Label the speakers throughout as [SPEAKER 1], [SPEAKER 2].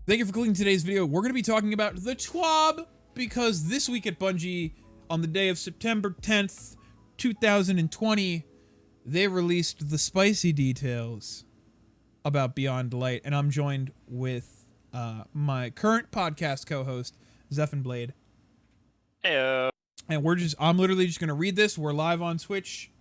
[SPEAKER 1] Thank you for clicking today's video. We're going to be talking about the TWAB because this week at Bungie, on the day of September 10th, 2020, they released the spicy details about Beyond Light, and I'm joined with my current podcast co-host, Zeph and Blade.
[SPEAKER 2] Heyo.
[SPEAKER 1] And I'm literally just going to read this. We're live on Twitch.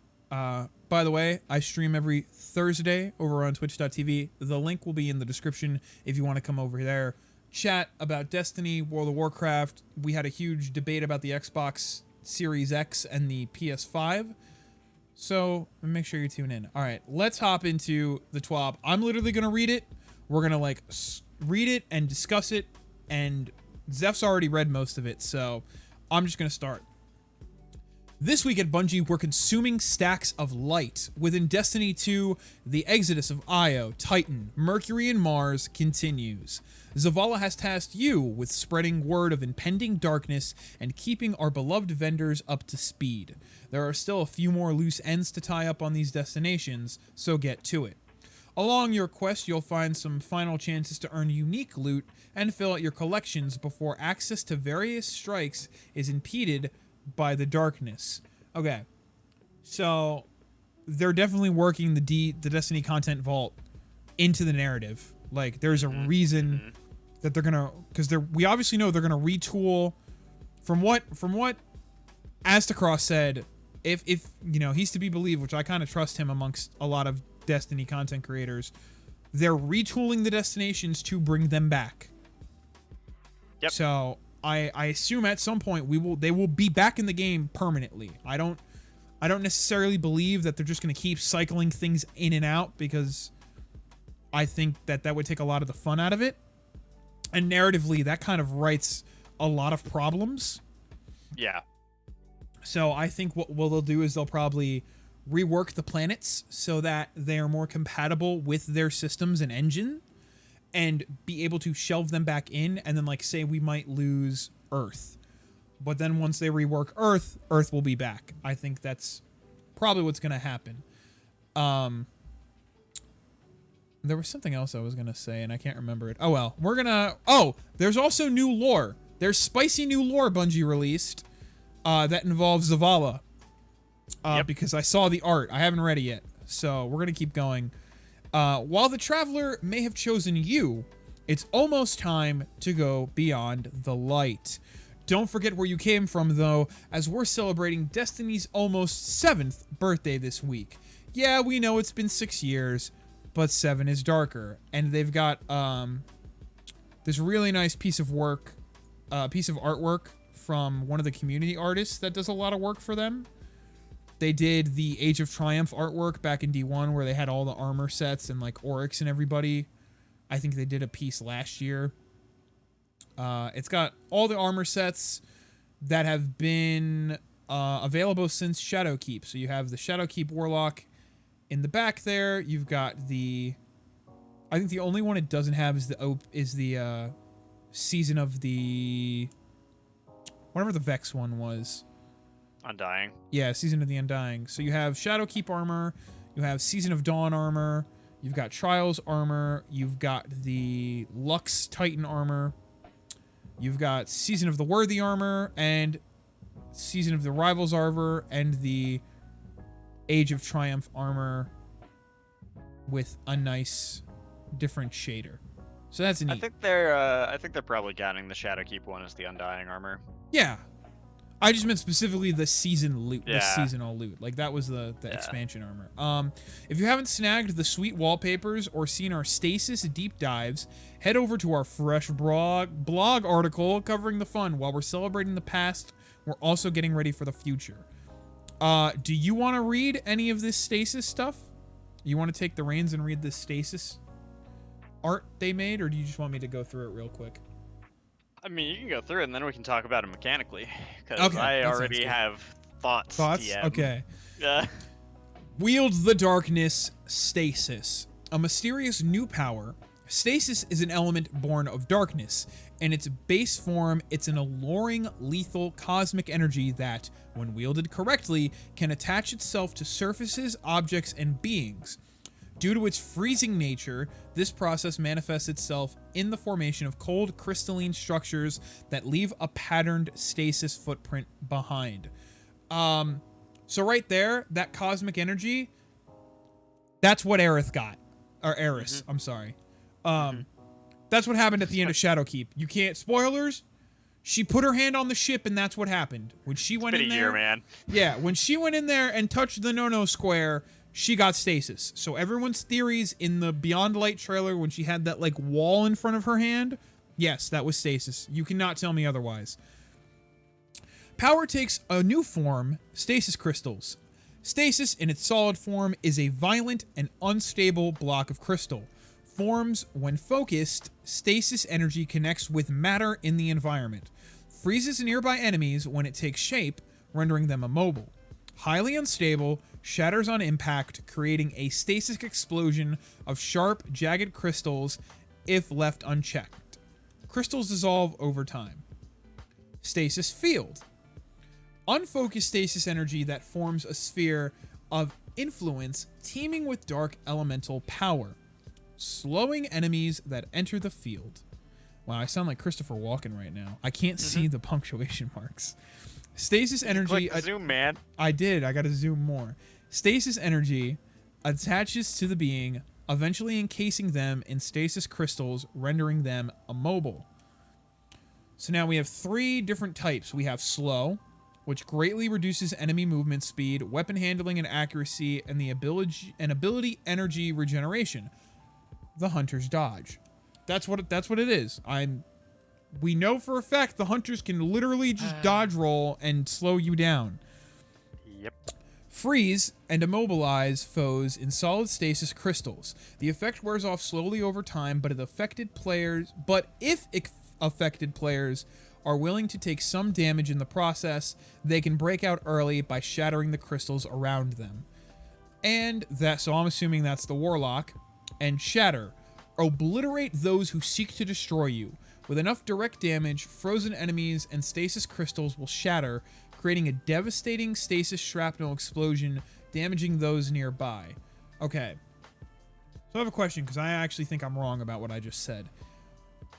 [SPEAKER 1] By the way, I stream every Thursday over on twitch.tv. The link will be in the description if you want to come over there. Chat about Destiny, World of Warcraft. We had a huge debate about the Xbox Series X and the PS5. So make sure you tune in. All right, let's hop into the TWAB. I'm literally going to read it. We're going to read it and discuss it. And Zeph's already read most of it, so I'm just going to start. This week at Bungie, we're consuming stacks of light. Within Destiny 2, the exodus of Io, Titan, Mercury, and Mars continues. Zavala has tasked you with spreading word of impending darkness and keeping our beloved vendors up to speed. There are still a few more loose ends to tie up on these destinations, so get to it. Along your quest, you'll find some final chances to earn unique loot and fill out your collections before access to various strikes is impeded by the darkness. Okay, so they're definitely working the Destiny content vault into the narrative. Like, there's a reason that they're gonna, because we obviously know they're gonna retool. From what Astacross said, if you know, he's to be believed, which I kind of trust him amongst a lot of Destiny content creators, they're retooling the destinations to bring them back.
[SPEAKER 2] Yep.
[SPEAKER 1] So I assume at some point they will be back in the game permanently. I don't necessarily believe that they're just going to keep cycling things in and out, because I think that would take a lot of the fun out of it. And narratively, that kind of writes a lot of problems.
[SPEAKER 2] Yeah.
[SPEAKER 1] So I think what they'll do is they'll probably rework the planets so that they are more compatible with their systems and engine, and be able to shelve them back in, and then, like, say we might lose Earth. But then once they rework Earth will be back. I think that's probably what's going to happen. There was something else I was going to say, and I can't remember it. Oh, well. We're going to... Oh, there's also new lore. There's spicy new lore Bungie released that involves Zavala. Because I saw the art. I haven't read it yet. So we're going to keep going. While the Traveler may have chosen you, it's almost time to go beyond the light. Don't forget where you came from, though, as we're celebrating Destiny's almost 7th birthday this week. Yeah, we know it's been 6 years, but 7 is darker. And they've got this really nice piece of artwork from one of the community artists that does a lot of work for them. They did the Age of Triumph artwork back in D1 where they had all the armor sets and, like, Oryx and everybody. I think they did a piece last year. It's got all the armor sets that have been available since Shadowkeep. So you have the Shadowkeep Warlock in the back there. You've got the... I think the only one it doesn't have is the Season of the... whatever the Vex one was.
[SPEAKER 2] Undying.
[SPEAKER 1] Yeah, Season of the Undying. So you have Shadowkeep armor, you have Season of Dawn armor, you've got Trials armor, you've got the Lux Titan armor, you've got Season of the Worthy armor, and Season of the Rivals armor, and the Age of Triumph armor with a nice different shader. So that's neat.
[SPEAKER 2] I think they're probably counting the Shadowkeep one as the Undying armor.
[SPEAKER 1] Yeah. I just meant specifically the season loot,
[SPEAKER 2] yeah.
[SPEAKER 1] The seasonal loot. Like, that was the expansion armor. If you haven't snagged the sweet wallpapers or seen our Stasis deep dives, head over to our fresh blog article covering the fun. While we're celebrating the past, we're also getting ready for the future. Do you want to read any of this Stasis stuff? You want to take the reins and read this Stasis art they made, or do you just want me to go through it real quick?
[SPEAKER 2] I mean, you can go through it, and then we can talk about it mechanically, because I already have thoughts.
[SPEAKER 1] Thoughts?
[SPEAKER 2] DM.
[SPEAKER 1] Okay.
[SPEAKER 2] Yeah.
[SPEAKER 1] Wields the darkness, Stasis. A mysterious new power. Stasis is an element born of darkness. In its base form, it's an alluring, lethal, cosmic energy that, when wielded correctly, can attach itself to surfaces, objects, and beings. Due to its freezing nature, this process manifests itself in the formation of cold crystalline structures that leave a patterned stasis footprint behind. So right there, that cosmic energy, that's what Aerith got. Or Eris, I'm sorry. That's what happened at the end of Shadowkeep. You can't, spoilers, she put her hand on the ship and that's what happened. When she went in there,
[SPEAKER 2] year, man.
[SPEAKER 1] Yeah, when she went in there and touched the no-no square, she got stasis. So everyone's theories in the Beyond Light trailer when she had that like wall in front of her hand, yes, that was stasis. You cannot tell me otherwise. Power takes a new form, stasis crystals. Stasis in its solid form is a violent and unstable block of crystal. Forms when focused, stasis energy connects with matter in the environment. Freezes nearby enemies when it takes shape, rendering them immobile. Highly unstable, shatters on impact, creating a stasis explosion of sharp, jagged crystals if left unchecked. Crystals dissolve over time. Stasis field. Unfocused stasis energy that forms a sphere of influence teeming with dark elemental power, slowing enemies that enter the field. Wow, I sound like Christopher Walken right now. I can't see the punctuation marks. Stasis energy.
[SPEAKER 2] Click the zoom, man.
[SPEAKER 1] I did. I got to zoom more. Stasis energy attaches to the being, eventually encasing them in stasis crystals, rendering them immobile. So now we have 3 different types. We have slow, which greatly reduces enemy movement speed, weapon handling and accuracy, and the ability energy regeneration. The Hunter's Dodge. That's what it is. We know for a fact the Hunters can literally just dodge roll and slow you down.
[SPEAKER 2] Yep.
[SPEAKER 1] Freeze and immobilize foes in solid stasis crystals. The effect wears off slowly over time, but if affected players are willing to take some damage in the process, they can break out early by shattering the crystals around them. And so I'm assuming that's the Warlock. And Shatter. Obliterate those who seek to destroy you. With enough direct damage, frozen enemies and stasis crystals will shatter, creating a devastating stasis shrapnel explosion, damaging those nearby. Okay. So I have a question, because I actually think I'm wrong about what I just said.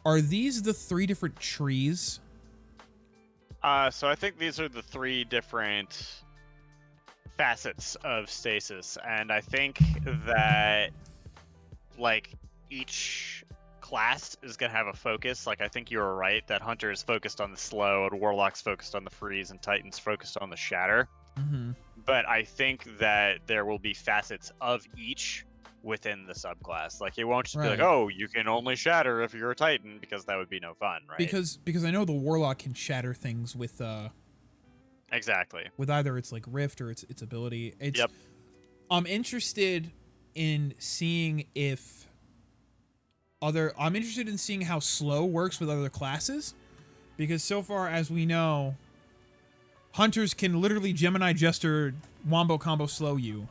[SPEAKER 1] Are these the 3 different trees?
[SPEAKER 2] So I think these are the 3 different facets of stasis, and I think that, like, each class is going to have a focus. Like, I think you were right that Hunter is focused on the slow, and Warlock's focused on the freeze, and Titan's focused on the shatter. But I think that there will be facets of each within the subclass. Like, it won't just be like, oh, you can only shatter if you're a Titan, because that would be no fun, right?
[SPEAKER 1] Because I know the Warlock can shatter things with
[SPEAKER 2] exactly,
[SPEAKER 1] with either its like rift or its ability.
[SPEAKER 2] Yep.
[SPEAKER 1] I'm interested in seeing how slow works with other classes, because so far as we know, Hunters can literally Gemini Jester wombo combo slow you.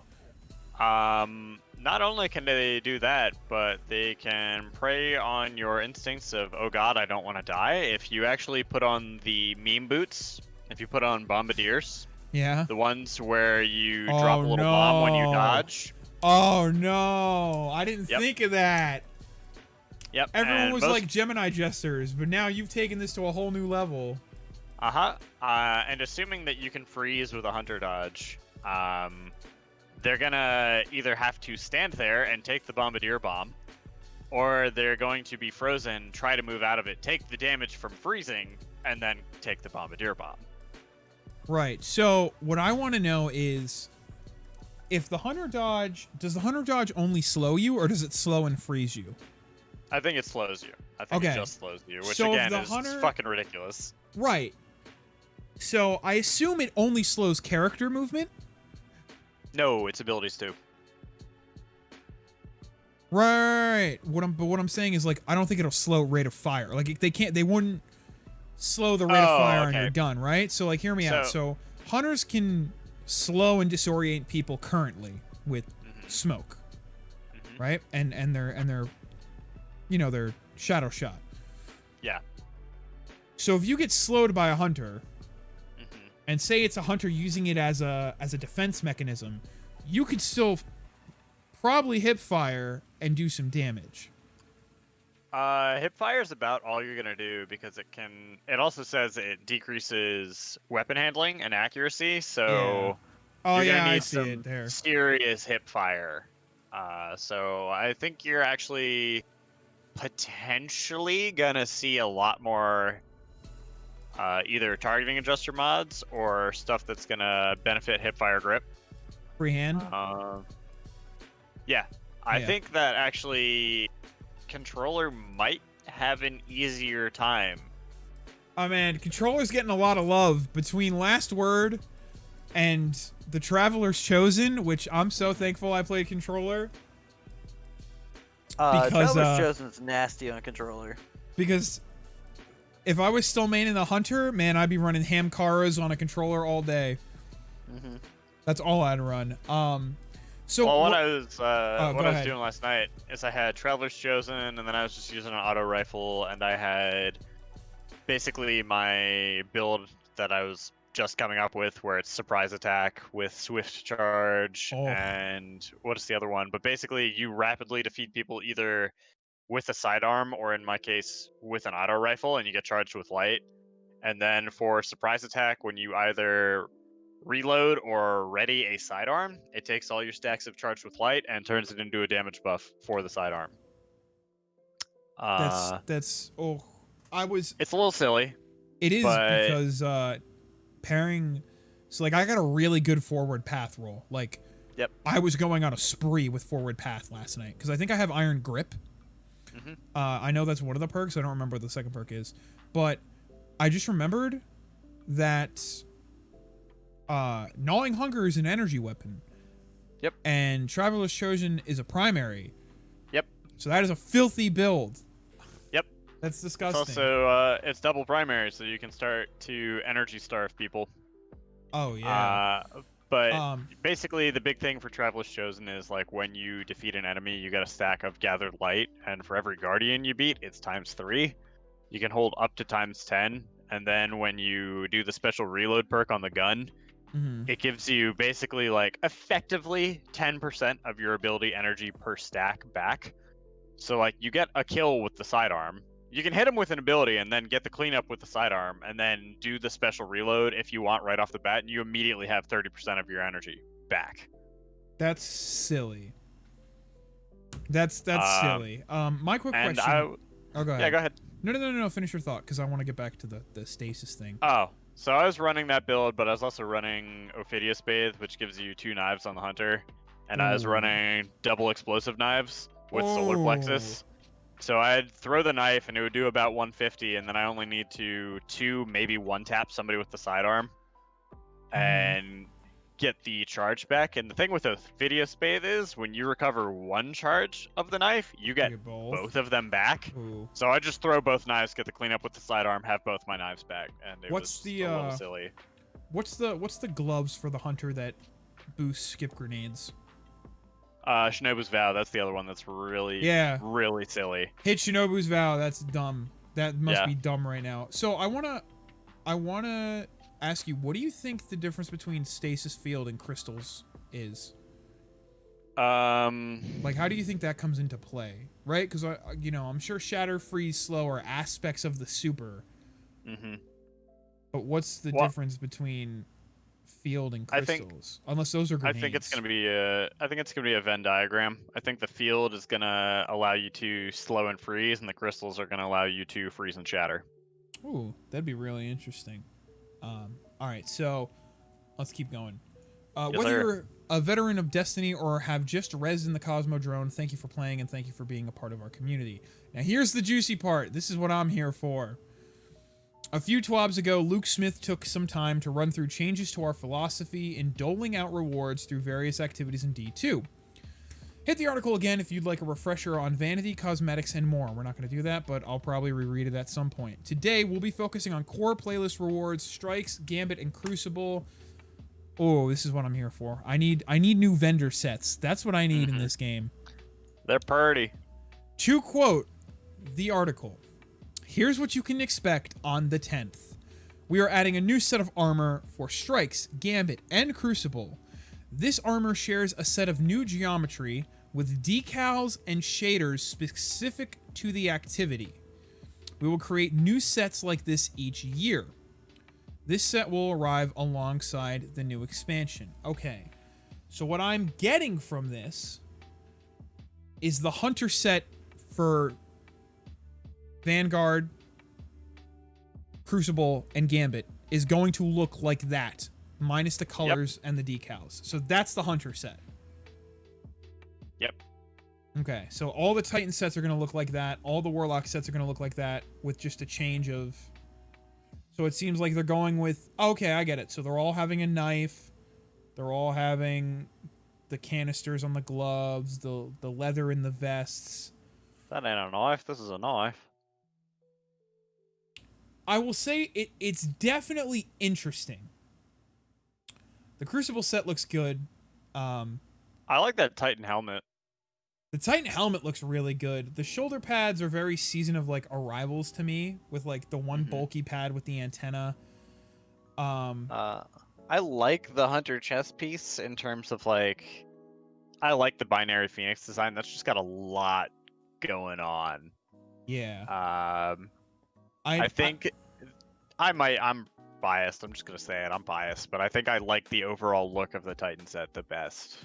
[SPEAKER 2] Not only can they do that, but they can prey on your instincts of, oh god, I don't want to die. If you actually put on the meme boots, if you put on bombardiers, the ones where you drop a little bomb when you dodge.
[SPEAKER 1] Oh no, I didn't think of that.
[SPEAKER 2] Yep.
[SPEAKER 1] Everyone was like Gemini Jesters, but now you've taken this to a whole new level.
[SPEAKER 2] And assuming that you can freeze with a Hunter Dodge, they're gonna either have to stand there and take the Bombardier Bomb, or they're going to be frozen, try to move out of it, take the damage from freezing, and then take the Bombardier Bomb.
[SPEAKER 1] Right. So what I want to know is, if the Hunter Dodge, does the Hunter Dodge only slow you, or does it slow and freeze you?
[SPEAKER 2] I think it slows you. I think it just slows you, which
[SPEAKER 1] so
[SPEAKER 2] again is fucking ridiculous.
[SPEAKER 1] Right. So I assume it only slows character movement?
[SPEAKER 2] No, it's abilities too.
[SPEAKER 1] Right. What I'm saying is, like, I don't think it'll slow rate of fire. Like, they wouldn't slow the rate of fire on your gun, right? So, like, hear me out. So Hunters can slow and disorient people currently with smoke, right? And their their shadow shot.
[SPEAKER 2] Yeah.
[SPEAKER 1] So if you get slowed by a Hunter, and say it's a Hunter using it as a defense mechanism, you could still probably hip fire and do some damage.
[SPEAKER 2] Hip fire is about all you're gonna do because it also says it decreases weapon handling and accuracy, so
[SPEAKER 1] Oh
[SPEAKER 2] you're gonna
[SPEAKER 1] yeah, I
[SPEAKER 2] need
[SPEAKER 1] see it
[SPEAKER 2] some
[SPEAKER 1] there.
[SPEAKER 2] serious hip fire. So I think you're actually potentially gonna see a lot more either targeting adjuster mods or stuff that's gonna benefit hip fire grip.
[SPEAKER 1] Freehand.
[SPEAKER 2] Yeah, I
[SPEAKER 1] Yeah.
[SPEAKER 2] think that actually controller might have an easier time.
[SPEAKER 1] Oh man, controller's getting a lot of love between Last Word and the Traveler's Chosen, which I'm so thankful I played controller.
[SPEAKER 3] Traveler's Chosen's nasty on controller.
[SPEAKER 1] Because if I was still maining the Hunter, man, I'd be running Hamkaras on a controller all day.
[SPEAKER 3] Mm-hmm.
[SPEAKER 1] That's all I'd run. So
[SPEAKER 2] Well, what
[SPEAKER 1] wh-
[SPEAKER 2] I was
[SPEAKER 1] go ahead.
[SPEAKER 2] doing last night is I had Traveler's Chosen, and then I was just using an auto rifle, and I had basically my build that I was just coming up with, where it's surprise attack with swift charge,
[SPEAKER 1] Oh.
[SPEAKER 2] and what is the other one? But basically, you rapidly defeat people either with a sidearm or, in my case, with an auto rifle, and you get charged with light. And then for surprise attack, when you either reload or ready a sidearm, it takes all your stacks of charged with light and turns it into a damage buff for the sidearm.
[SPEAKER 1] That's oh, I was.
[SPEAKER 2] It's a little silly.
[SPEAKER 1] It is
[SPEAKER 2] but
[SPEAKER 1] because pairing. So like I got a really good forward path roll. Like,
[SPEAKER 2] Yep.
[SPEAKER 1] I was going on a spree with forward path last night because I think I have Iron Grip.
[SPEAKER 2] Mm-hmm.
[SPEAKER 1] I know that's one of the perks. I don't remember what the second perk is, but I just remembered that Gnawing Hunger is an energy weapon.
[SPEAKER 2] Yep.
[SPEAKER 1] And Traveler's Chosen is a primary.
[SPEAKER 2] Yep.
[SPEAKER 1] So that is a filthy build.
[SPEAKER 2] Yep.
[SPEAKER 1] That's
[SPEAKER 2] It's
[SPEAKER 1] disgusting.
[SPEAKER 2] also it's double primary, so you can start to energy starve people.
[SPEAKER 1] Oh yeah.
[SPEAKER 2] But basically, the big thing for Traveler's Chosen is like when you defeat an enemy, you get a stack of Gathered Light, and for every Guardian you beat, it's ×3. You can hold up to ×10, and then when you do the special reload perk on the gun, it gives you basically like effectively 10% of your ability energy per stack back. So like you get a kill with the sidearm. You can hit him with an ability and then get the cleanup with the sidearm and then do the special reload if you want right off the bat, and you immediately have 30% of your energy back.
[SPEAKER 1] That's silly. That's silly. My quick
[SPEAKER 2] And
[SPEAKER 1] question. Oh, go ahead.
[SPEAKER 2] Yeah, go ahead.
[SPEAKER 1] No. Finish your thought, because I want to get back to the stasis thing.
[SPEAKER 2] Oh, so I was running that build, but I was also running Ophidius Bathe, which gives you 2 knives on the Hunter, and I was
[SPEAKER 1] Ooh.
[SPEAKER 2] running double explosive knives with Solar
[SPEAKER 1] Oh.
[SPEAKER 2] Plexus. So I'd throw the knife, and it would do about 150, and then I only need to 2, maybe 1 tap somebody with the sidearm, and get the charge back. And the thing with Ophidius Bathe is, when you recover 1 charge of the knife, you get both of them back.
[SPEAKER 1] Ooh.
[SPEAKER 2] So I just throw both knives, get the cleanup with the sidearm, have both my knives back, and it
[SPEAKER 1] What's
[SPEAKER 2] was
[SPEAKER 1] the,
[SPEAKER 2] a little silly.
[SPEAKER 1] What's the gloves for the Hunter that boost skip grenades?
[SPEAKER 2] Shinobu's Vow, that's the other one that's really, really silly.
[SPEAKER 1] Hit Shinobu's Vow, that's dumb. That must
[SPEAKER 2] Yeah.
[SPEAKER 1] be dumb right now. So I wanna ask you, what do you think the difference between Stasis Field and Crystals is? Like, how do you think that comes into play, right? Because I'm sure Shatter, Freeze, Slow are aspects of the super.
[SPEAKER 2] Mm-hmm.
[SPEAKER 1] But what's the difference between Field and Crystals? Unless those are grenades.
[SPEAKER 2] I think it's gonna be a Venn diagram. I think the Field is gonna allow you to slow and freeze, and the crystals are gonna allow you to freeze and shatter.
[SPEAKER 1] Ooh, that'd be really interesting. All right, so let's keep going. Whether you're a veteran of Destiny or have just rezzed in the Cosmodrome, thank you for playing and thank you for being a part of our community. Now here's the juicy part. This is what I'm here for. A few twabs ago, Luke Smith took some time to run through changes to our philosophy in doling out rewards through various activities in D2. Hit the article again if you'd like a refresher on vanity, cosmetics, and more. We're not going to do that, but I'll probably reread it at some point. Today, we'll be focusing on core playlist rewards, strikes, Gambit, and Crucible. Oh, this is what I'm here for. I need new vendor sets. That's what I need in this game.
[SPEAKER 2] They're pretty.
[SPEAKER 1] To quote the article, here's what you can expect on the 10th. We are adding a new set of armor for strikes, Gambit, and Crucible. This armor shares a set of new geometry with decals and shaders specific to the activity. We will create new sets like this each year. This set will arrive alongside the new expansion. Okay, so what I'm getting from this is the Hunter set for Vanguard, Crucible, and Gambit is going to look like that, minus the colors and the decals. So that's the Hunter set.
[SPEAKER 2] Yep.
[SPEAKER 1] Okay, so all the Titan sets are going to look like that. All the Warlock sets are going to look like that with just a change of... So it seems like they're going with... Okay, I get it. So they're all having a knife. They're all having the canisters on the gloves, the leather in the vests.
[SPEAKER 2] That ain't a knife. This is a knife.
[SPEAKER 1] I will say it's definitely interesting. The Crucible set looks good.
[SPEAKER 2] I like that Titan helmet.
[SPEAKER 1] The Titan helmet looks really good. The shoulder pads are very Season of like Arrivals to me, with like the one bulky pad with the antenna.
[SPEAKER 2] I like the Hunter chest piece in terms of like, I like the binary Phoenix design. That's just got a lot going on.
[SPEAKER 1] Yeah.
[SPEAKER 2] I think I'm biased. I'm just gonna say it. I'm biased, but I think I like the overall look of the Titan set the best.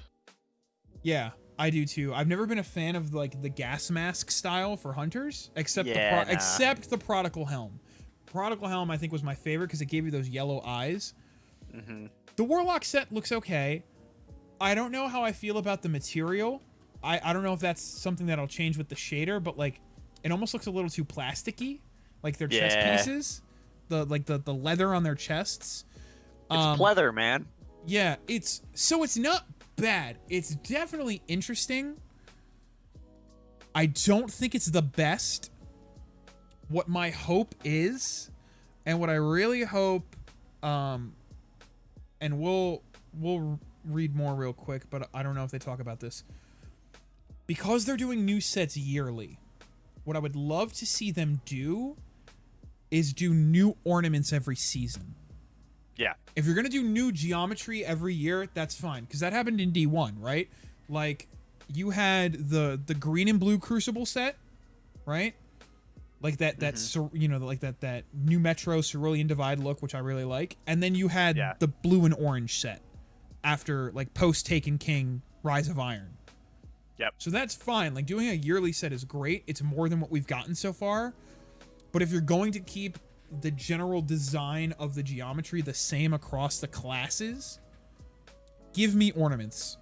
[SPEAKER 1] Yeah, I do too. I've never been a fan of like the gas mask style for hunters, except except the Prodigal Helm. Prodigal Helm I think was my favorite because it gave you those yellow eyes. The Warlock set looks okay. I don't know how I feel about the material. I don't know if that's something that'll change with the shader, but like it almost looks a little too plasticky, like their chest pieces, the leather on their chests.
[SPEAKER 2] It's pleather, man.
[SPEAKER 1] Yeah, it's not bad. It's definitely interesting. I don't think it's the best. What my hope is, and what I really hope, and we'll read more real quick, but I don't know if they talk about this. Because they're doing new sets yearly, what I would love to see them do is do new ornaments every season.
[SPEAKER 2] Yeah.
[SPEAKER 1] If you're going to do new geometry every year, that's fine. Because that happened in D1, right? Like, you had the green and blue Crucible set, right? Like that you know, like that new Metro Cerulean Divide look, which I really like. And then you had the blue and orange set after, like, post-Taken King Rise of Iron.
[SPEAKER 2] Yep.
[SPEAKER 1] So that's fine. Like, doing a yearly set is great. It's more than what we've gotten so far. But if you're going to keep the general design of the geometry the same across the classes, give me ornaments.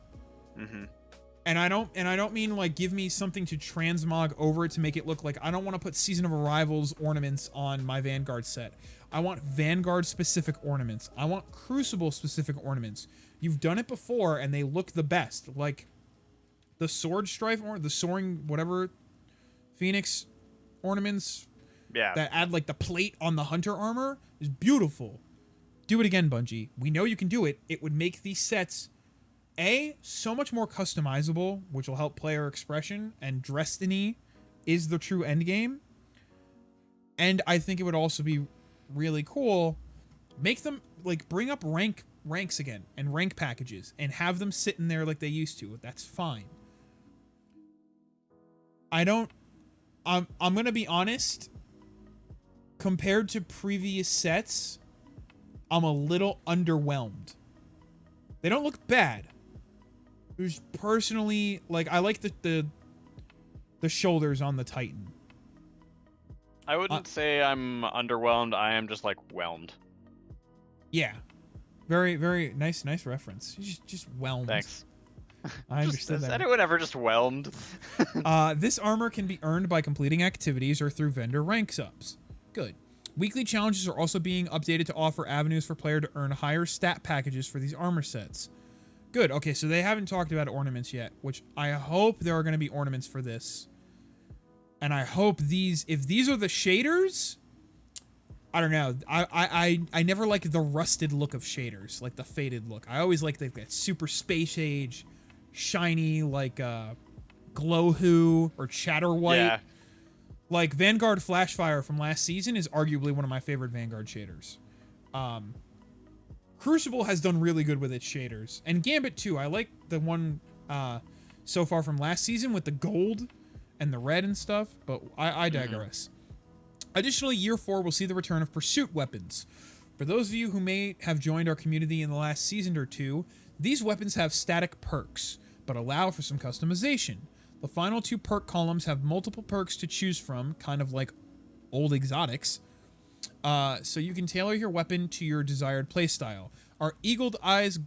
[SPEAKER 1] And I don't mean like give me something to transmog over it to make it look like, I don't want to put Season of Arrivals ornaments on my Vanguard set. I want Vanguard specific ornaments. I want Crucible specific ornaments. You've done it before and they look the best. Like the Sword Strife or the Soaring whatever Phoenix ornaments that add like the plate on the Hunter armor is beautiful. Do it again, Bungie. We know you can do it. It would make these sets so much more customizable, which will help player expression, and Destiny is the true end game. And I think it would also be really cool. Make them like bring up ranks again and rank packages and have them sit in there like they used to. That's fine. I'm gonna be honest. Compared to previous sets, I'm a little underwhelmed. They don't look bad. There's personally, like, I like the shoulders on the Titan.
[SPEAKER 2] I wouldn't say I'm underwhelmed. I am just like whelmed.
[SPEAKER 1] Yeah, very very nice reference. Just whelmed.
[SPEAKER 2] Thanks.
[SPEAKER 1] I understood that.
[SPEAKER 2] Is anyone ever just whelmed?
[SPEAKER 1] This armor can be earned by completing activities or through vendor ranks ups. Good. Weekly challenges are also being updated to offer avenues for player to earn higher stat packages for these armor sets. Good. Okay, so they haven't talked about ornaments yet, which I hope there are going to be ornaments for this. And I hope if these are the shaders, I don't know. I never like the rusted look of shaders, like the faded look. I always like that super space age, shiny, like Glowhoo or Chatter White.
[SPEAKER 2] Yeah.
[SPEAKER 1] Like Vanguard Flashfire from last season is arguably one of my favorite Vanguard shaders. Crucible has done really good with its shaders, and Gambit too. I like the one so far from last season with the gold and the red and stuff, but I digress. Additionally, Year 4 will see the return of pursuit weapons. For those of you who may have joined our community in the last season or two, these weapons have static perks, but allow for some customization. The final 2 perk columns have multiple perks to choose from, kind of like old exotics, so you can tailor your weapon to your desired playstyle. Our eagle-eyed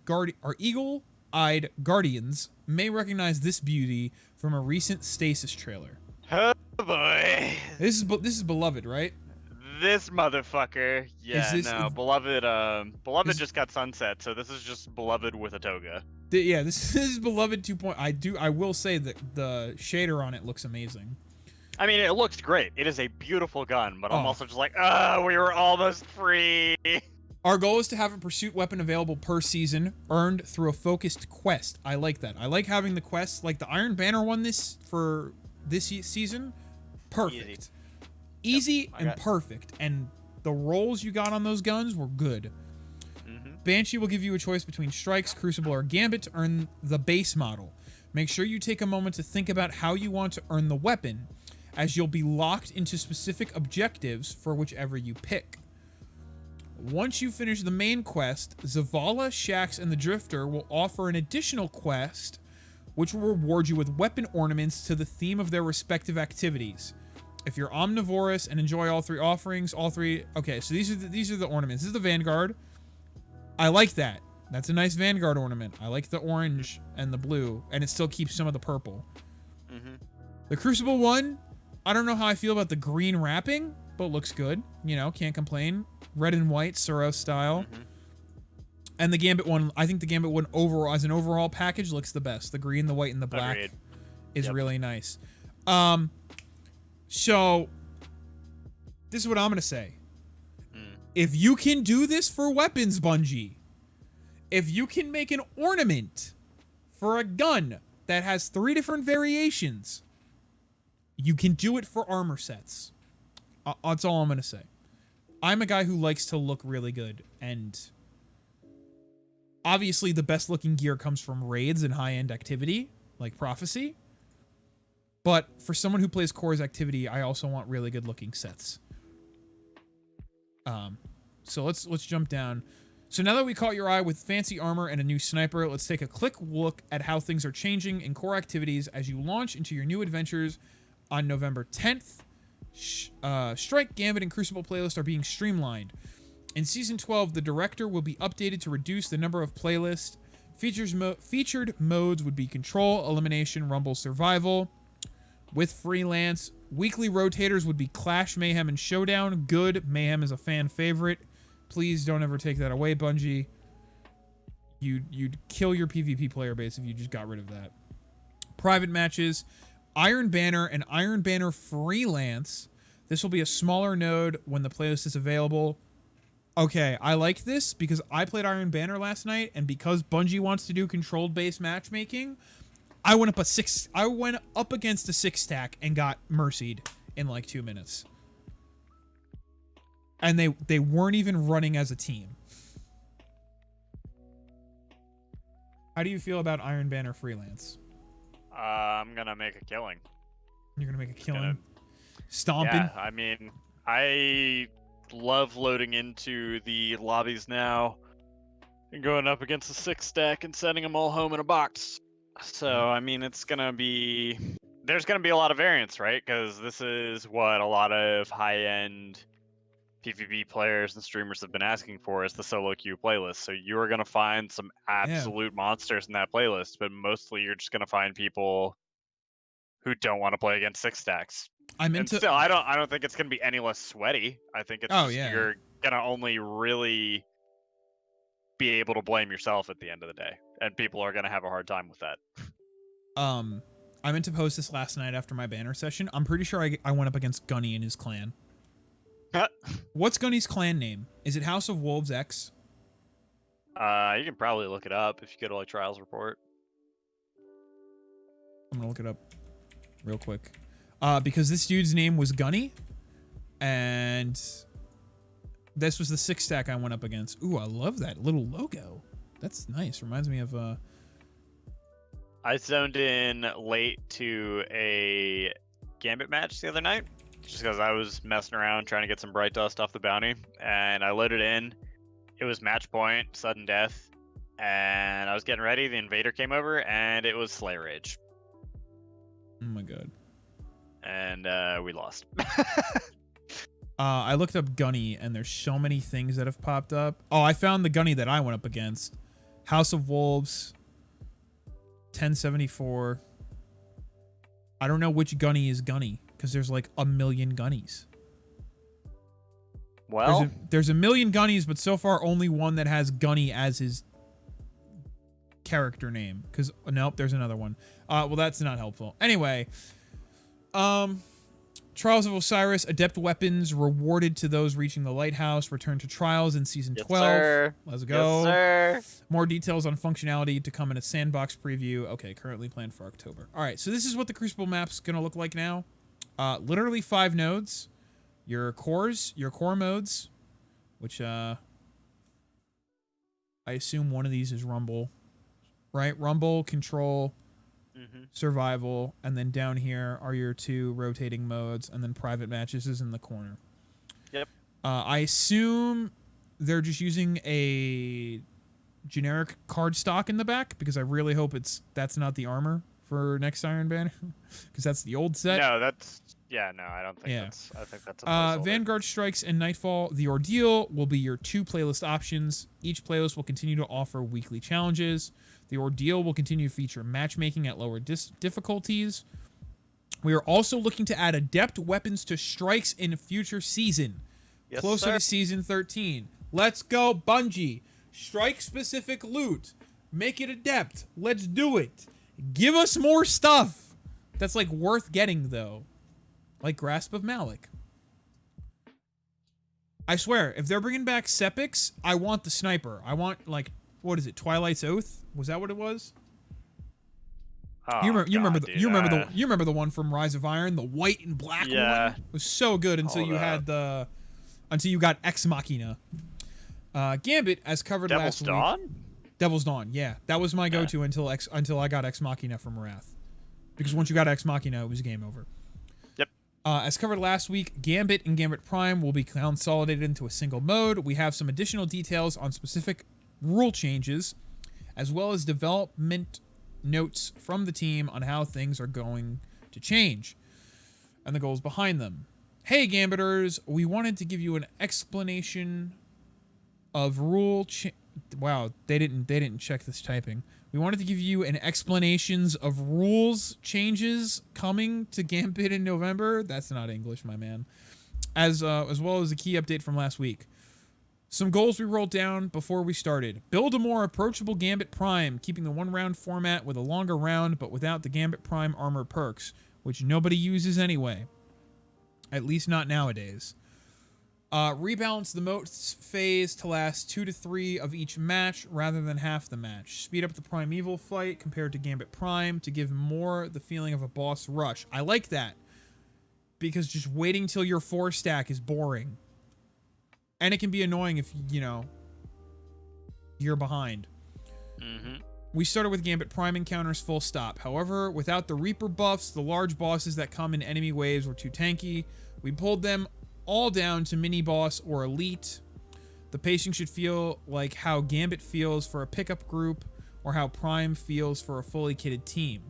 [SPEAKER 1] guardians may recognize this beauty from a recent Stasis trailer.
[SPEAKER 2] Oh boy.
[SPEAKER 1] This is beloved, right?
[SPEAKER 2] This motherfucker. Yeah,
[SPEAKER 1] this-
[SPEAKER 2] no. Beloved, Beloved
[SPEAKER 1] is-
[SPEAKER 2] just got sunset, so this is just Beloved with a toga.
[SPEAKER 1] Yeah, this is beloved 2.0. I will say that the shader on it looks amazing.
[SPEAKER 2] I mean, it looks great. It is a beautiful gun, but I'm
[SPEAKER 1] Oh.
[SPEAKER 2] also just like, we were almost free.
[SPEAKER 1] Our goal is to have a pursuit weapon available per season, earned through a focused quest. I like that. I like having the quests, like the Iron Banner one for this season. Perfect. Easy and perfect. And the rolls you got on those guns were good. Banshee will give you a choice between Strikes, Crucible, or Gambit to earn the base model. Make sure you take a moment to think about how you want to earn the weapon, as you'll be locked into specific objectives for whichever you pick. Once you finish the main quest, Zavala, Shax, and the Drifter will offer an additional quest which will reward you with weapon ornaments to the theme of their respective activities. If you're omnivorous and enjoy all 3 offerings, okay, so these are the ornaments. This is the Vanguard. I like that. That's a nice Vanguard ornament. I like the orange and the blue, and it still keeps some of the purple. The Crucible one, I don't know how I feel about the green wrapping, but it looks good. You know, can't complain. Red and white, Suros style. And the Gambit one, I think the Gambit one overall, as an overall package, looks the best. The green, the white, and the black is really nice. So, this is what I'm going to say. If you can do this for weapons, Bungie, if you can make an ornament for a gun that has 3 different variations, you can do it for armor sets. That's all I'm going to say. I'm a guy who likes to look really good, and obviously the best looking gear comes from raids and high-end activity, like Prophecy. But for someone who plays Core's activity, I also want really good looking sets. So let's jump down. So now that we caught your eye with fancy armor and a new sniper, let's take a quick look at how things are changing in core activities as you launch into your new adventures on November 10th. Strike, Gambit, and Crucible playlists are being streamlined. In Season 12, the director will be updated to reduce the number of playlists. Featured modes would be Control, Elimination, Rumble, Survival. With Freelance, weekly rotators would be Clash, Mayhem, and Showdown. Good. Mayhem is a fan favorite. Please don't ever take that away, Bungie. You'd kill your PvP player base if you just got rid of that. Private matches, Iron Banner and Iron Banner Freelance. This will be a smaller node when the playlist is available. Okay, I like this because I played Iron Banner last night, and because Bungie wants to do controlled base matchmaking, I went up against a 6-stack and got mercied in like 2 minutes. And they weren't even running as a team. How do you feel about Iron Banner Freelance?
[SPEAKER 2] I'm gonna make a killing.
[SPEAKER 1] You're gonna make a killing? Stomping?
[SPEAKER 2] Yeah, I mean, I love loading into the lobbies now and going up against a 6-stack and sending them all home in a box. So, I mean, there's gonna be a lot of variance, right? Because this is what a lot of high-end PvP players and streamers have been asking for, is the solo queue playlist. So you are gonna find some absolute monsters in that playlist, but mostly you're just gonna find people who don't want to play against 6-stacks. Still, I don't think it's gonna be any less sweaty. I think it's you're gonna only really be able to blame yourself at the end of the day, and people are gonna have a hard time with that.
[SPEAKER 1] I meant to post this last night after my banner session. I'm pretty sure I went up against Gunny and his clan. What's Gunny's clan name? Is it House of Wolves X?
[SPEAKER 2] You can probably look it up if you go to like Trials Report.
[SPEAKER 1] I'm gonna look it up real quick. Because this dude's name was Gunny, and this was the 6-stack I went up against. Ooh, I love that little logo. That's nice. Reminds me of
[SPEAKER 2] I zoned in late to a Gambit match the other night, just because I was messing around trying to get some Bright Dust off the bounty, and I loaded in. It was match point, sudden death, and I was getting ready. The invader came over, and it was Slayer Rage,
[SPEAKER 1] Oh my god.
[SPEAKER 2] and we lost.
[SPEAKER 1] I looked up Gunny, and there's so many things that have popped up. Oh, I found the Gunny that I went up against. House of Wolves, 1074. I don't know which Gunny is Gunny, because there's like a million Gunnies.
[SPEAKER 2] Well,
[SPEAKER 1] There's a million Gunnies, but so far only one that has Gunny as his character name. Because, nope, there's another one. Well, that's not helpful. Anyway, Trials of Osiris, adept weapons rewarded to those reaching the lighthouse. Return to Trials in Season 12.
[SPEAKER 2] Sir.
[SPEAKER 1] Let's go.
[SPEAKER 2] Yes, sir.
[SPEAKER 1] More details on functionality to come in a sandbox preview. Okay, currently planned for October. All right, so this is what the Crucible map's going to look like now. Literally 5 nodes. Your cores, your core modes, which I assume one of these is Rumble. Right? Rumble, Control, Survival, and then down here are your 2 rotating modes, and then private matches is in the corner.
[SPEAKER 2] Yep.
[SPEAKER 1] I assume they're just using a generic card stock in the back, because I really hope that's not the armor for next Iron Banner, because that's the old set.
[SPEAKER 2] No, that's no. I don't think that's. I think that's a placeholder.
[SPEAKER 1] Vanguard Strikes and Nightfall, The Ordeal will be your 2 playlist options. Each playlist will continue to offer weekly challenges. The Ordeal will continue to feature matchmaking at lower difficulties. We are also looking to add adept weapons to Strikes in a future season.
[SPEAKER 2] Yes,
[SPEAKER 1] Closer
[SPEAKER 2] sir.
[SPEAKER 1] to Season 13. Let's go, Bungie. Strike-specific loot. Make it adept. Let's do it. Give us more stuff. That's, like, worth getting, though. Like Grasp of Malik. I swear, if they're bringing back Sepix, I want the sniper. I want, like, what is it? Twilight's Oath? Was that what it was?
[SPEAKER 2] Oh,
[SPEAKER 1] You
[SPEAKER 2] God,
[SPEAKER 1] remember
[SPEAKER 2] dude,
[SPEAKER 1] you remember the one from Rise of Iron, the white and black one? It was so good until you had until you got Ex Machina. Gambit, as covered
[SPEAKER 2] Devil's
[SPEAKER 1] last
[SPEAKER 2] Dawn?
[SPEAKER 1] week. Devil's Dawn, yeah. That was my go-to until I got Ex Machina from Wrath. Because once you got Ex Machina, it was game over.
[SPEAKER 2] Yep.
[SPEAKER 1] As covered last week, Gambit and Gambit Prime will be consolidated into a single mode. We have some additional details on specific rule changes, as well as development notes from the team on how things are going to change and the goals behind them. Hey Gambiters, we wanted to give you an explanation of wow, they didn't check this typing. We wanted to give you an explanations of rules changes coming to Gambit in November. That's not English, my man. As well as a key update from last week. Some goals we wrote down before we started. Build a more approachable Gambit Prime, keeping the 1-round format with a longer round, but without the Gambit Prime armor perks, which nobody uses anyway. At least not nowadays. Rebalance the moats phase to last 2 to 3 of each match rather than half the match. Speed up the Primeval fight compared to Gambit Prime to give more the feeling of a boss rush. I like that. Because just waiting till your 4 stack is boring. And it can be annoying if, you're behind. We started with Gambit Prime encounters full stop. However, without the Reaper buffs, the large bosses that come in enemy waves were too tanky. We pulled them all down to mini boss or elite. The pacing should feel like how Gambit feels for a pickup group or how Prime feels for a fully kitted team.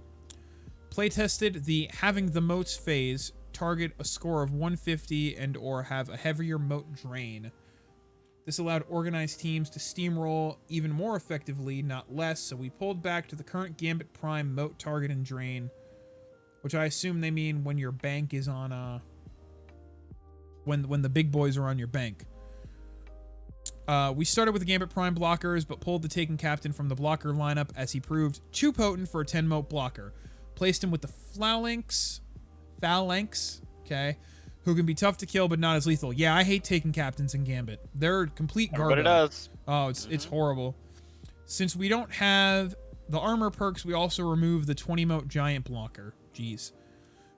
[SPEAKER 1] Playtested the having the moats phase, target a score of 150 and or have a heavier moat drain. This allowed organized teams to steamroll even more effectively, not less, so we pulled back to the current Gambit Prime moat target and drain, which I assume they mean when your bank is on when the big boys are on your bank. We started with the Gambit Prime blockers, but pulled the Taken Captain from the blocker lineup as he proved too potent for a 10 moat blocker. Placed him with the Phalanx, okay, who can be tough to kill but not as lethal. Yeah, I hate taking captains in Gambit. They're complete garbage.
[SPEAKER 2] Everybody does.
[SPEAKER 1] Oh, it's horrible. Since we don't have the armor perks, we also remove the 20 moat giant blocker. Jeez.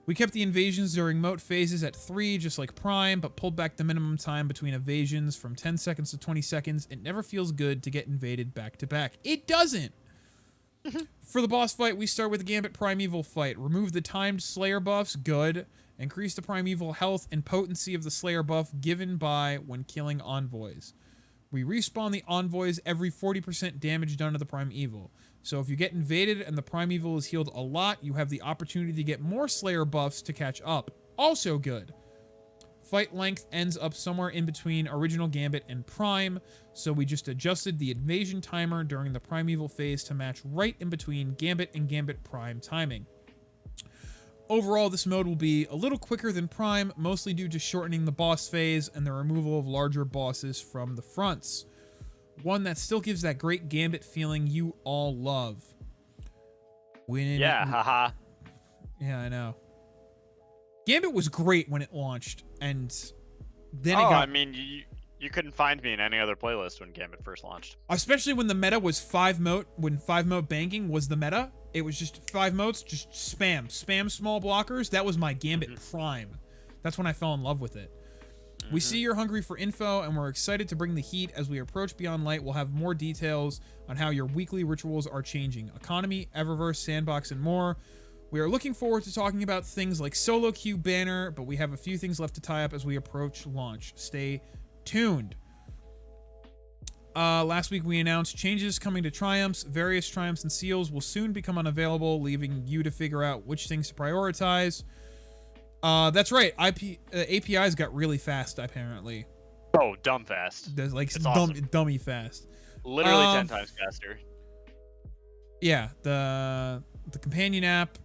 [SPEAKER 1] We kept the invasions during moat phases at 3, just like Prime, but pulled back the minimum time between evasions from 10 seconds to 20 seconds. It never feels good to get invaded back to back. It doesn't. For the boss fight, we start with the Gambit Primeval fight. Remove the timed Slayer buffs, good. Increase the Primeval health and potency of the Slayer buff given by when killing envoys. We respawn the envoys every 40% damage done to the Primeval. So if you get invaded and the Primeval is healed a lot, you have the opportunity to get more Slayer buffs to catch up. Also good. Fight length ends up somewhere in between original Gambit and Prime, so we just adjusted the invasion timer during the Primeval phase to match right in between Gambit and Gambit Prime timing. Overall, this mode will be a little quicker than Prime, mostly due to shortening the boss phase and the removal of larger bosses from the fronts. One that still gives that great Gambit feeling you all love.
[SPEAKER 2] Yeah, haha.
[SPEAKER 1] Yeah, I know. Gambit was great when it launched, and then it
[SPEAKER 2] Oh,
[SPEAKER 1] got...
[SPEAKER 2] I mean, you couldn't find me in any other playlist when Gambit first launched.
[SPEAKER 1] Especially when the meta was 5-mote, when 5-mote banking was the meta. It was just 5 motes, just spam. Spam small blockers. That was my Gambit Prime. That's when I fell in love with it. We see you're hungry for info, and we're excited to bring the heat. As we approach Beyond Light, we'll have more details on how your weekly rituals are changing. Economy, Eververse, Sandbox, and more. We are looking forward to talking about things like solo queue banner, but we have a few things left to tie up as we approach launch. Stay tuned. Last week we announced changes coming to Triumphs. Various Triumphs and Seals will soon become unavailable, leaving you to figure out which things to prioritize. That's right. APIs got really fast, apparently.
[SPEAKER 2] Oh, dumb fast.
[SPEAKER 1] There's like
[SPEAKER 2] awesome.
[SPEAKER 1] dummy fast.
[SPEAKER 2] Literally 10 times faster.
[SPEAKER 1] Yeah, the companion app.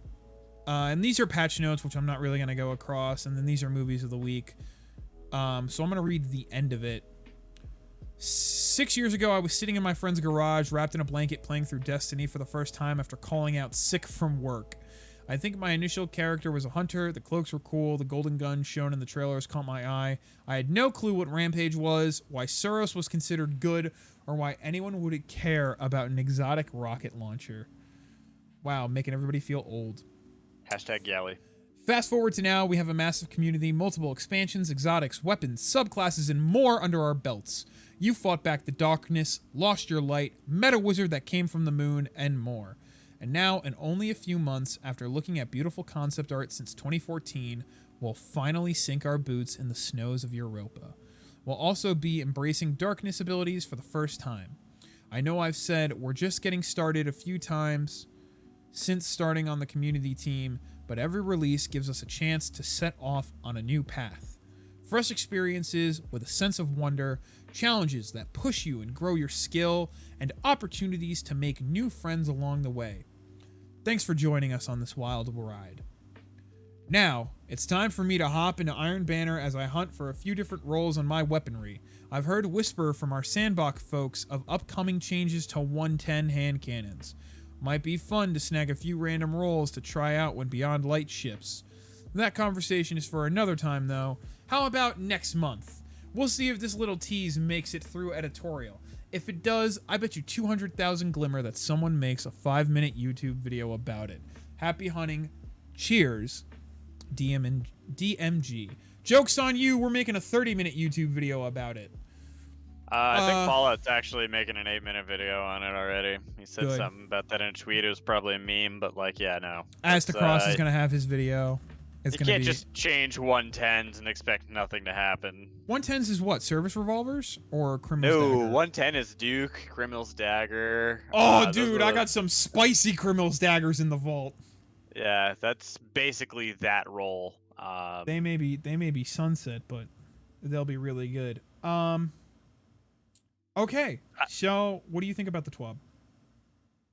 [SPEAKER 1] And these are patch notes, which I'm not really going to go across. And then these are movies of the week. So I'm going to read the end of it. 6 years ago, I was sitting in my friend's garage, wrapped in a blanket, playing through Destiny for the first time after calling out sick from work. I think my initial character was a hunter, the cloaks were cool, the golden gun shown in the trailers caught my eye. I had no clue what Rampage was, why Suros was considered good, or why anyone would care about an exotic rocket launcher. Wow, making everybody feel old.
[SPEAKER 2] Hashtag Galley.
[SPEAKER 1] Fast forward to now, we have a massive community, multiple expansions, exotics, weapons, subclasses, and more under our belts. You fought back the darkness, lost your light, met a wizard that came from the moon, and more. And now, in only a few months, after looking at beautiful concept art since 2014, we'll finally sink our boots in the snows of Europa. We'll also be embracing darkness abilities for the first time. I know I've said we're just getting started a few times since starting on the community team, but every release gives us a chance to set off on a new path. Fresh experiences with a sense of wonder, challenges that push you and grow your skill, and opportunities to make new friends along the way. Thanks for joining us on this wild ride. Now, it's time for me to hop into Iron Banner as I hunt for a few different roles on my weaponry. I've heard whisper from our Sandbox folks of upcoming changes to 110 hand cannons. Might be fun to snag a few random rolls to try out when Beyond Light ships. That conversation is for another time, though. How about next month? We'll see if this little tease makes it through editorial. If it does, I bet you 200,000 glimmer that someone makes a 5-minute YouTube video about it. Happy hunting. Cheers. DMG. Joke's on you, we're making a 30-minute YouTube video about it.
[SPEAKER 2] I think Fallout's actually making an 8-minute video on it already. He said
[SPEAKER 1] Good.
[SPEAKER 2] something about that in a tweet. It was probably a meme, but like, yeah, no.
[SPEAKER 1] Astacross is going to have his video. It's
[SPEAKER 2] You
[SPEAKER 1] gonna
[SPEAKER 2] can't
[SPEAKER 1] be...
[SPEAKER 2] just change 110s and expect nothing to happen.
[SPEAKER 1] 110s is what? Service revolvers? Or criminal's
[SPEAKER 2] No,
[SPEAKER 1] dagger?
[SPEAKER 2] 110 is Duke, Criminal's Dagger.
[SPEAKER 1] Oh,
[SPEAKER 2] those
[SPEAKER 1] dude,
[SPEAKER 2] are
[SPEAKER 1] I
[SPEAKER 2] the-
[SPEAKER 1] got some spicy criminal's daggers in the vault.
[SPEAKER 2] Yeah, that's basically that role.
[SPEAKER 1] They may be sunset, but they'll be really good. Okay, so what do you think about the TWAB?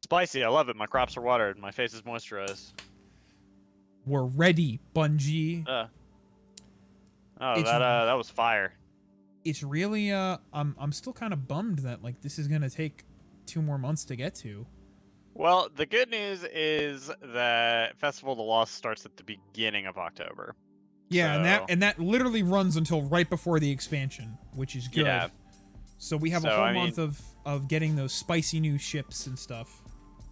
[SPEAKER 2] Spicy, I love it. My crops are watered. My face is moisturized.
[SPEAKER 1] We're ready, Bungie.
[SPEAKER 2] Oh,
[SPEAKER 1] It's-
[SPEAKER 2] that was fire.
[SPEAKER 1] It's really I'm still kind of bummed that like this is gonna take 2 more months to get to.
[SPEAKER 2] Well, the good news is that Festival of the Lost starts at the beginning of October.
[SPEAKER 1] Yeah,
[SPEAKER 2] So-
[SPEAKER 1] and that literally runs until right before the expansion, which is good.
[SPEAKER 2] Yeah.
[SPEAKER 1] So we have a
[SPEAKER 2] So,
[SPEAKER 1] whole
[SPEAKER 2] I mean-
[SPEAKER 1] month of getting those spicy new ships and stuff.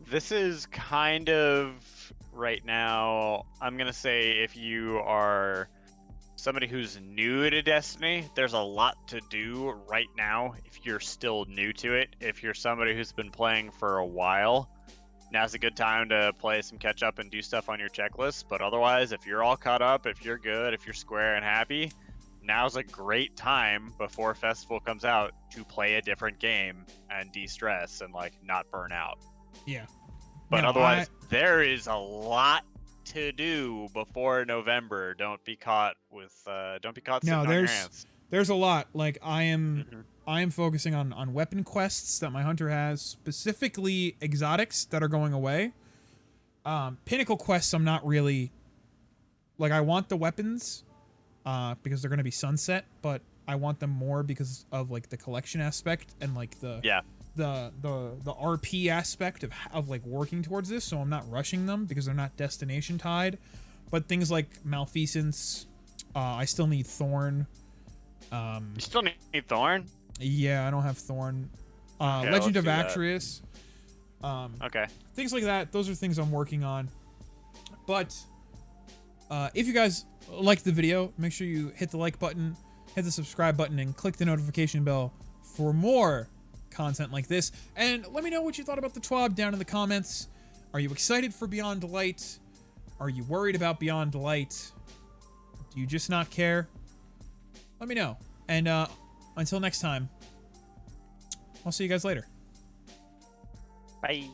[SPEAKER 2] This is kind of right now, I'm going to say if you are somebody who's new to Destiny, there's a lot to do right now if you're still new to it. If you're somebody who's been playing for a while, now's a good time to play some catch up and do stuff on your checklist. But otherwise, if you're all caught up, if you're good, if you're square and happy, now's a great time before Festival comes out to play a different game and de-stress and like not burn out.
[SPEAKER 1] Yeah.
[SPEAKER 2] But
[SPEAKER 1] No,
[SPEAKER 2] otherwise, there is a lot to do before November. Don't be caught sitting on your hands.
[SPEAKER 1] There's a lot. Like I am
[SPEAKER 2] Mhm.
[SPEAKER 1] focusing on weapon quests that my hunter has, specifically exotics that are going away. Pinnacle quests I'm not really like. I want the weapons because they're going to be sunset, but I want them more because of like the collection aspect and like the RP aspect of like working towards this. So I'm not rushing them because they're not destination tied. But things like Malfeasance, I still need Thorn.
[SPEAKER 2] You still need Thorn?
[SPEAKER 1] Yeah, I don't have Thorn.
[SPEAKER 2] Okay,
[SPEAKER 1] Legend of
[SPEAKER 2] let's do that.
[SPEAKER 1] Atrius.
[SPEAKER 2] Okay.
[SPEAKER 1] Things like that. Those are things I'm working on. But if you guys liked the video, make sure you hit the like button, hit the subscribe button, and click the notification bell for more content like this. And let me know what you thought about the TWAB down in the comments. Are you excited for Beyond Light? Are you worried about Beyond Light? Do you just not care? Let me know. And until next time, I'll see you guys later.
[SPEAKER 2] Bye.